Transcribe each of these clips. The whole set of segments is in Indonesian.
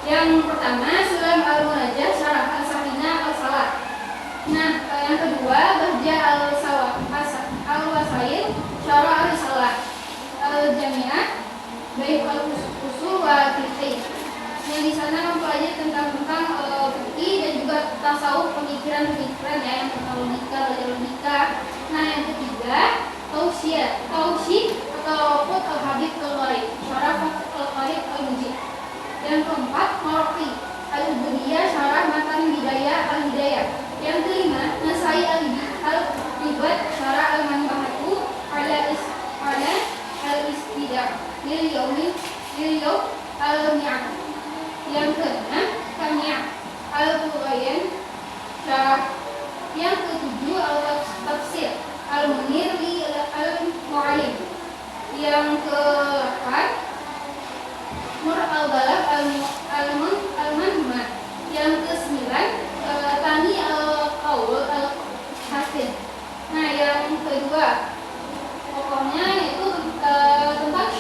Yang pertama Sulam al-Munajjah Syarah al-Safinah al-Salah. Nah, yang kedua Bahjah al-Wasail Syarah al-Salah al-Jami'ah Baik al-Usul wa Fiqh. Yang di sana mempelajari tentang fikih dan juga tasawuf, pemikiran-pemikiran ya, yang tentang logika, belajar logika. Nah, yang ketiga Tausyih atau Qut al-Habib al-Gharib Syarah al-Gharib al-Mujib. Yang keempat Marqi al-Ubudiyah Syarah Matan Hidayah al-Hidayah. Yang kelima Nasai al-Ibad Syarah al-Manbahatu ala al-Istidah lil Yawm al-Mi'ad. Yang keenam Kami' al-Qur'an Syarah. Yang ketujuh al-Tafsir al-Munir al-Mu'alim. Yang ke-8 Nur al-Balagh al-Manhumah. Yang ke-9 Tani al-Qaul al-Hasin. Nah, yang kedua pokoknya itu tentang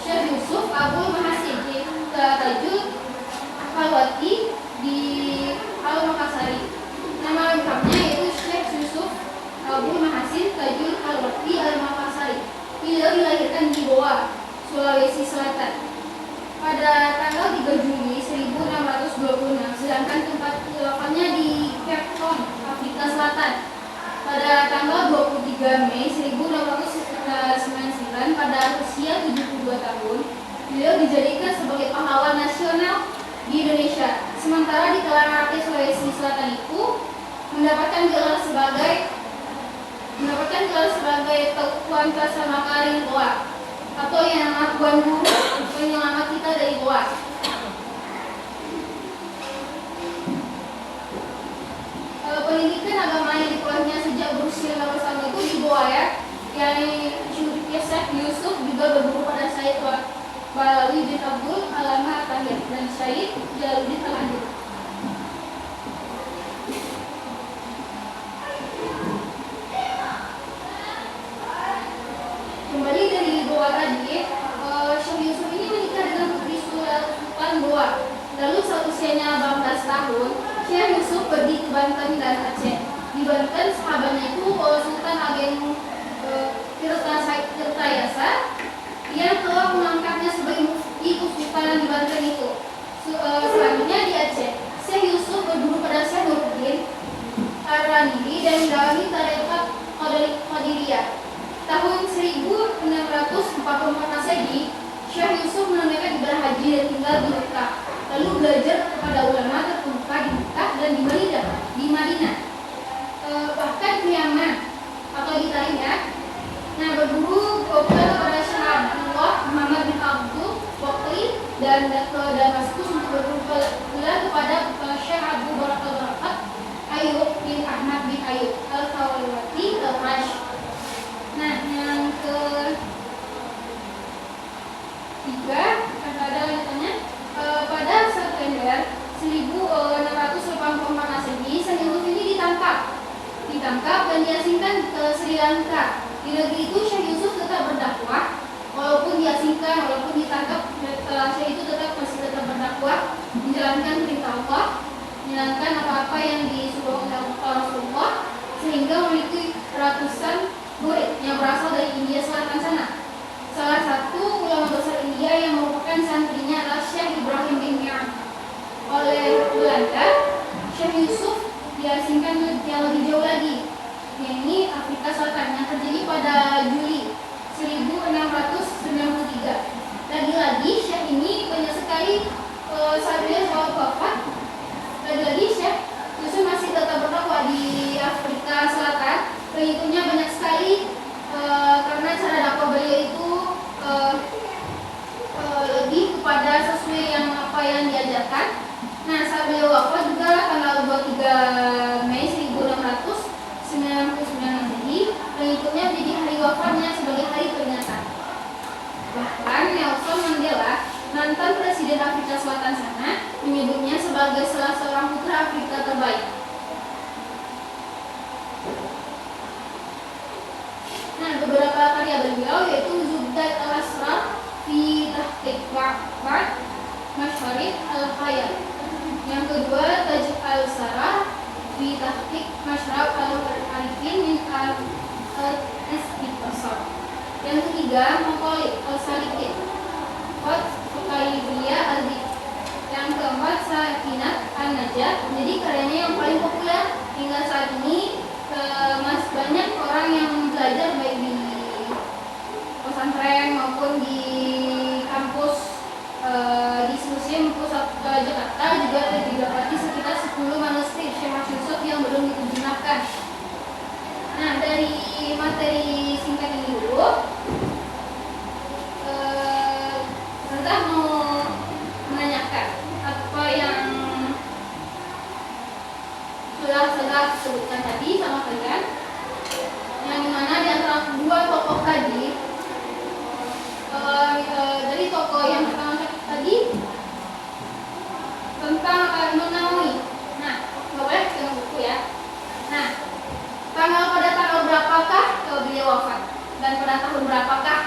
Syekh Yusuf Abul Mahasin di Tajul Al-Wati di Al-Makassari. Nama lengkapnya yaitu Syekh Yusuf Abul Mahasin Tajul Al-Wati Al-Makassari. Beliau dilahirkan di Goa, Sulawesi Selatan pada tanggal 3 Juli 1626, sedangkan tempat wafatnya di Cape Town, Afrika Selatan pada tanggal 23 Mei 1699. Pada usia 72 tahun, beliau dijadikan sebagai pahlawan nasional di Indonesia. Sementara di kalangan rakyat Sulawesi Selatan itu mendapatkan gelar sebagai Tuan Prasamakaring Goa, atau yang nama Tuan Guru penyelamat kita dari Goa. Pendidikan agama yang diperolehnya sejak berusia 16 tahun itu di Goa ya. Yang Syekh Yusuf juga berguru pada Syekh Balawi bin Abdul Alamah Tahir dan Syekh Jalaluddin Al-Adil. Kembali dari Goa tadi, Syekh Yusuf ini menikah dengan putri Sultan Goa. Lalu saat usianya 18 tahun, Syekh Yusuf pergi ke Banten dan Aceh. Di Banten sahabatnya itu Sultan Agen Tirtayasa yang telah mengangkatnya sebagai mufti kesultanan di Banten itu. Selanjutnya di Aceh, Syekh Yusuf berguru pada Syekh Nuruddin Ar-Ranidi dan mendalami tarekat Qadiriyah. Tahun 1644 Masehi, Syekh Yusuf menunaikan ibadah haji dan tinggal di Mekah. Lalu belajar kepada ulama terkemuka di Mekah dan di Madinah, bahkan di Yaman atau di Tarim. Nah, berguru kepada Syekh Abdullah Muhammad bin Abdul Bakri dan ke Damaskus untuk berguru pula kepada Syekh Abu Bakar al-Barakat Ayub bin Ahmad bin Ayub al-Khawalwati al-Rash. Nah, yang ke-3 ada lanjutannya. Pada September 1684 Masehi, Syekh Yusuf ini ditangkap dan diasingkan ke Sri Lanka. Di negeri itu Syekh Yusuf tetap berdakwah, walaupun diasingkan, walaupun ditangkap, Syekh itu masih tetap berdakwah, menjalankan perintah Allah, menjalankan apa-apa yang disuruh oleh Rasulullah, sehingga memiliki ratusan murid yang berasal dari India Selatan sana. Salah satu ulama besar India yang merupakan santrinya adalah Syekh Ibrahim bin Mi'an. Oleh Belanda, Syekh Yusuf diasingkan yang lebih jauh lagi, yakni Afrika Selatan, yang terjadi pada Juli 1693. Lagi-lagi Syekh ini banyak sekali saat beliau wafat. Lagi-lagi Syekh Yusuf masih tetap berdakwah di Afrika Selatan. Pengikutnya banyak sekali karena cara dakwah beliau itu lebih kepada sesuai apa yang diajarkan. Nah, saat beliau wafat juga tanggal 23 Mei 1699 Masehi, pengikutnya menjadi hari wafatnya sebagai hari peringatan. Bahkan Nelson Mandela, mantan presiden Afrika Selatan sana, menyebutnya sebagai salah seorang putra Afrika terbaik. Nah, beberapa karya beliau yaitu Zubdat al-Asrar fi Tahqiq Wa'ad, Masyarif al-Khayat. Yang kedua Taj al-Sarah fi tahqiq Masyraf al-Arifin min al-Istiqsar. Yang ketiga Maqalid al-Salikin Qad Fuqailiyah al-Dik. Yang keempat Sakinat an-Najah. Jadi karyanya yang paling populer hingga saat ini, banyak orang yang belajar baik di pesantren maupun di kampus di museum pusat Jakarta juga didapati sekitar 10 manuskrip Syekh Mas Yusuf yang belum diterjemahkan. Nah, dari materi singkat ini dulu, kita mau menanyakan apa yang sudah saya sebutkan tadi sama kalian, yang dimana di antara dua tokoh tadi, dari tokoh yang pertama tadi tentang Imam Nawawi. Nah, nggak boleh tengok buku ya. Nah, pada tanggal berapakah beliau wafat dan pada tahun berapakah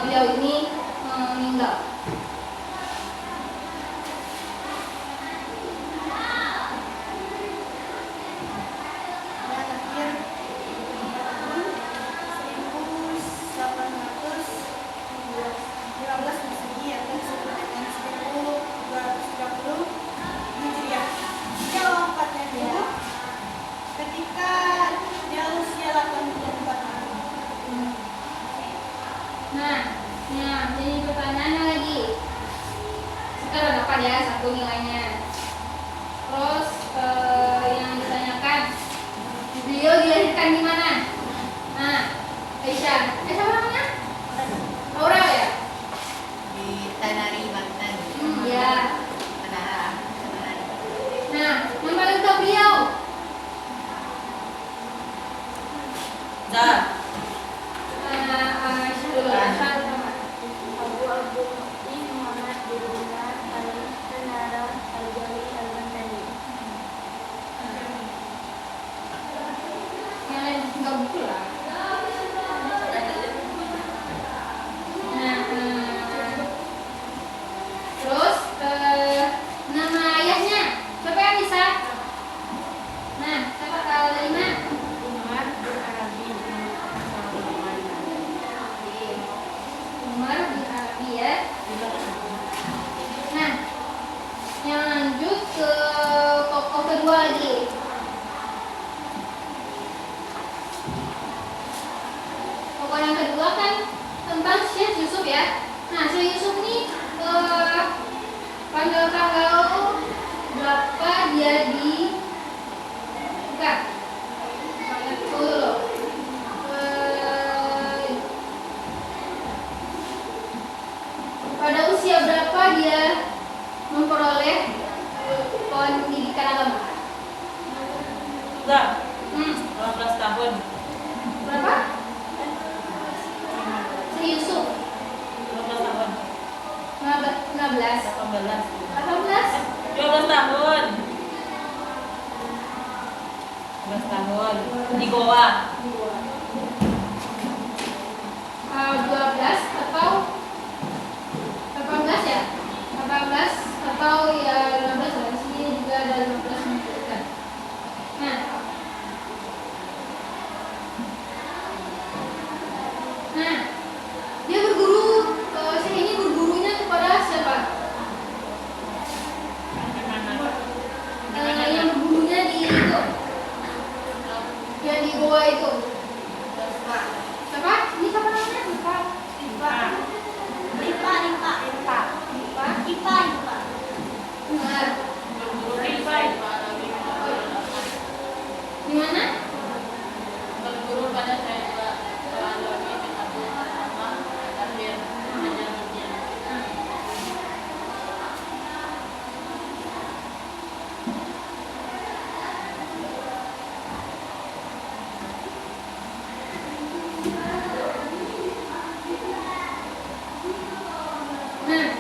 beliau ini meninggal? Nah, jadi pertanyaannya lagi. Sekarang dapat ya satu nilainya. Terus yang ditanyakan, beliau dilahirkan di mana? Nah, Aisyah. Siapa namanya? Aurel ya? Di Tanari, Banten. Ya. Tanah. Nah, nama lengkap beliau? Dah. Abu Mu'ti Muhammad bin Dinar al-Tanara al-Jali al-Bantani. Yang lain enggak buku lah. Nah, terus nama ayahnya siapa yang bisa? Nah, siapa kelima? Umar bin Arabi. Umar bin Arabi ya. Nah, yang lanjut ke tokoh kedua lagi. Tokoh yang kedua kan tentang Syekh Yusuf ya. Nah, Syekh Yusuf ini pada tanggal berapa dia di bukan? Dulu. Pada usia berapa dia memperoleh pendidikan agama? Sudah. 12 tahun. Berapa? Syekh Yusuf 12 tahun. 15. 18. 18. 12 tahun. 12 tahun. Di Goa. 12 atau 18 ya? 18 atau ya 15 lah. Di sini juga ada 15 menyebutkan. Nah, dia berguru, Syekh ini bergurunya kepada siapa? Yang bergurunya di itu, yang di Goa itu. Siapa? Ini siapa namanya? Lupa. Benar. Di mana? Berguru pada saya juga. Nah,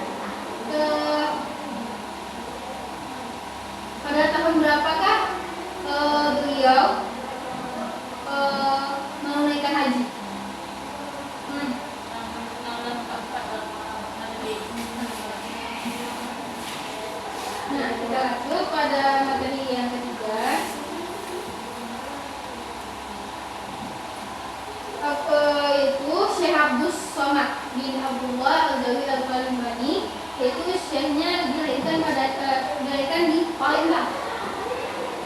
pada tahun berapakah beliau menunaikan haji? pada materi yang ketiga. Yaitu Syekh Abdus Somad bin Abdullah Al-Jawi Al-Palembani, yaitu syekhnya dilahirkan di Palembang.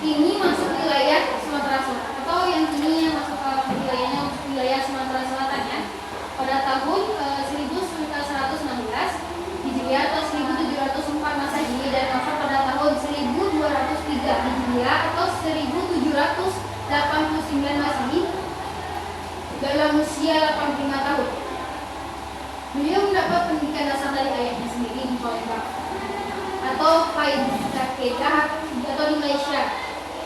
Ini masuk wilayah Sumatera Selatan, atau yang ini yang masuk wilayahnya wilayah Sumatera Selatan ya. Pada tahun 1116 Hijriah atau 1704 Masehi dan wafat pada tahun 1203 Hijriah atau 1789 Masehi dalam usia 85 tahun. Beliau mendapat pendidikan dasar dari ayahnya sendiri di Palembang atau Kedah atau di Malaysia.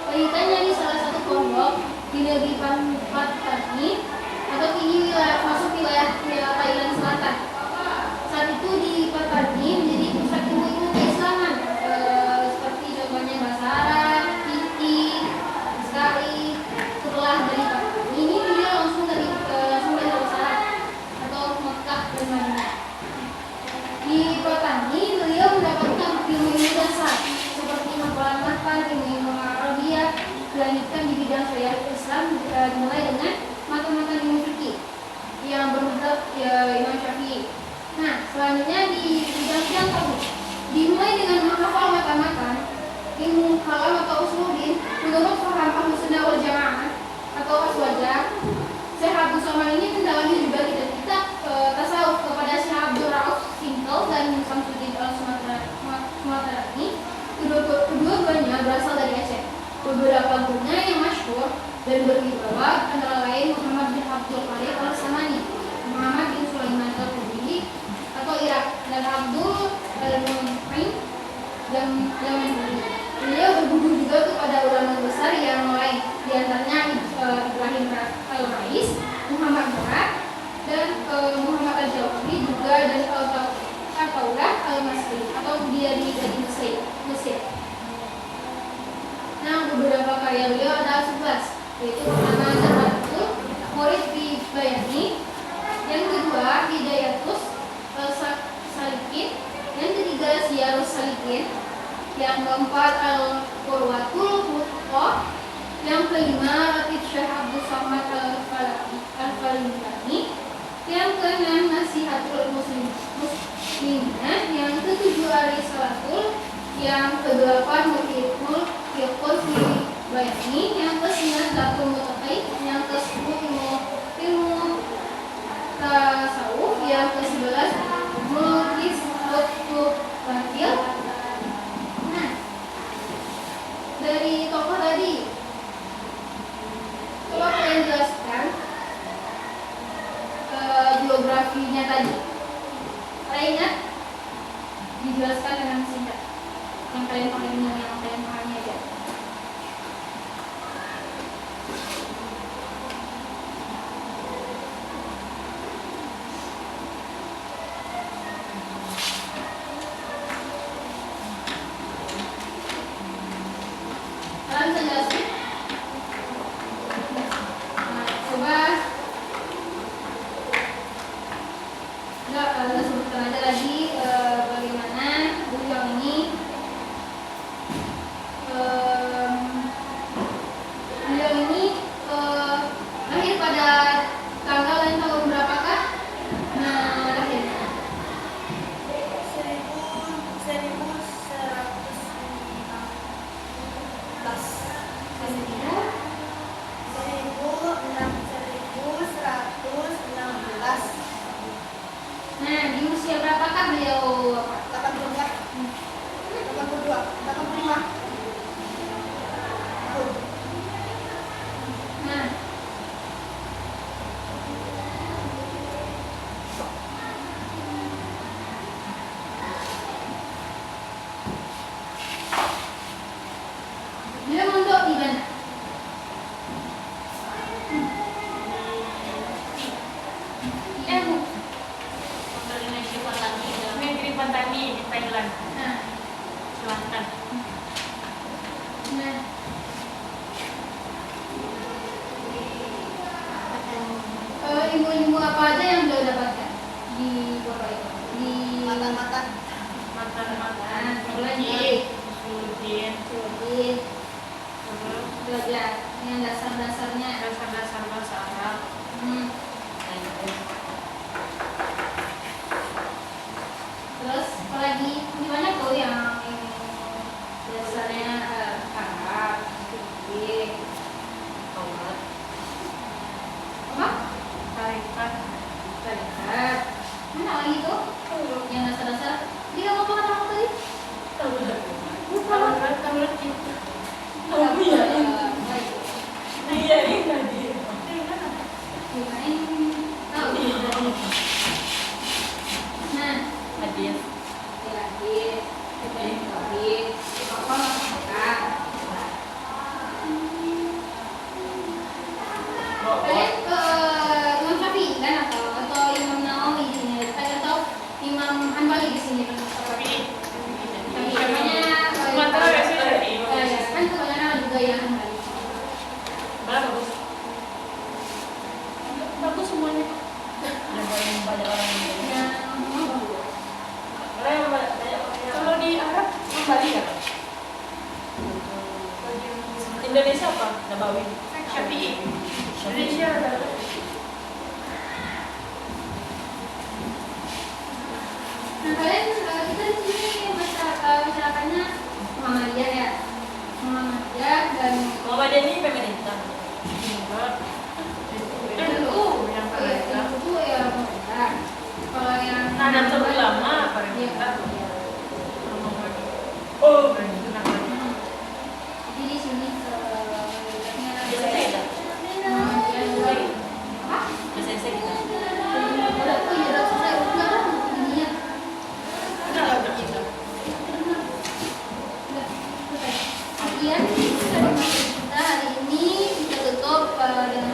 Pendidikannya di salah satu pondok di negeri Patani atau kini masuk wilayah Thailand Selatan. Saat itu di Patani menjadi pusat ilmu keislaman seperti contohnya bahasa Arab, fikih, Israeli. Setelah dari Patani ini beliau langsung dari Darussalam atau Mekah dan Madinah. Di Patani beliau mendapatkan ilmu dasar seperti hafalan makan, ilmu Arabia, dilanjutkan di bidang syariat Islam dimulai dengan mata-mata ilmu fikih yang bermadzhab Imam Syafi'i. Nah, selanjutnya di bidang tauhid dimulai dengan menghafal mata-matan ilmu kalam atau usuluddin menurut paham Ahlus Sunnah wal Jamaah atau Aswajah. Syekh Abdul Somad ini mendalami juga kitab tasawuf kepada Syekh Abdul Rauf Sintel dan Samsudin Sumatera ini. Kedua-duanya berasal dari Aceh. Beberapa gurunya yang masyhur dan berwibawa antara lain Muhammad bin Abdul Qadir Al-Samani, Muhammad bin Sulaiman Al-Qudri atau Irak, dan Abdul Al-Mu'in dan Yamani. Beliau berguru juga kepada ulama besar yang lain, diantaranya Ibrahim Al-Rais, Muhammad Barak, dan Muhammad Al-Jawahri juga, dan Al-Taulah Al-Masri atau dia di Mesir. Nah, beberapa karya beliau ada 11, yaitu pertama Zahratul Murid bi Bayani, yang kedua Hidayatus Salikin, yang ketiga Siyarus Salikin, yang keempat Al-Qurwatul Wuthqa, yang kelima Latif Syekh Abdul Somad Al-Falindani, yang keenam Nasihatul Muslimah, yang ketujuh Ar-Risalatul, yang kedelapan Muhyiddul Fiqhul Bayani, yang kesembilan Zatul Mutaqid, yang kesepuluh ilmu tasawuf, yang ke-11 Mulkis Lutful Batil. Nah, dari tokoh tadi coba kalian jelaskan biografinya tadi. Kalian ingat? Dijelaskan dengan singkat yang kalian pahami aja. Kalian bisa jelasin? Nah, coba kita sebutkan aja lagi bagaimana beliau ini lahir pada tanggal dan tahun berapakah? Nah, lahirnya 1116. Nah, di usia berapakah beliau? 82, 85. Nah, beliau mondok di mana? Negeri Patani di Thailand Nah, Selatan. nah, ilmu-ilmu apa aja yang beliau dapatkan di Bapak itu? Di Mata-mata. Mata-mata Nah, mulai dari Juluddin. Jadi Terus 12 yang dasar-dasarnya. dasar-dasar bahasa Arab. Hmm. Terus apalagi gimana tuh yang dasarnya Arab, fikih, Taurat. apa? Tarikat. Syariat. Mana lagi tuh? Yang dasar-dasar. Dia ngomong apa aku tadi? Taurat. Taurat itu. Baik. Iya, ini tadi. Kirain tahu. Nah, Hadis. hadis, tauhid, apa apa? Kalian ke Imam Syafi'i kan atau Imam Nawawi di sini atau Imam Hanbali di sini kan? Tapi Namanya Sumatera ya sih dari kan kebanyakan juga yang Hanbali. Mana bagus? Bagus semuanya. Yang paling banyak orang yang Yang bagus. Karena yang banyak orang yang kalau di Arab Bali kan? Indonesia apa? Nabawi. Syafi'i. Indonesia ada. Nah kalian kita di sini masyarakatnya Muhammadiyah ya, Muhammadiyah dan Muhammadiyah ini pemerintah. Enggak. NU yang pemerintah. itu ya pemerintah. Kalau yang Nahdlatul Ulama Iya, pemerintah. iya. Oh, pemerintah. Jadi di sini Biasanya kita. Muhammadiyah juga apa? Biasanya kita. Udah, oh iya udah selesai udah kan ininya. Udah lah udah kita. Sekian kita hari ini kita tutup dengan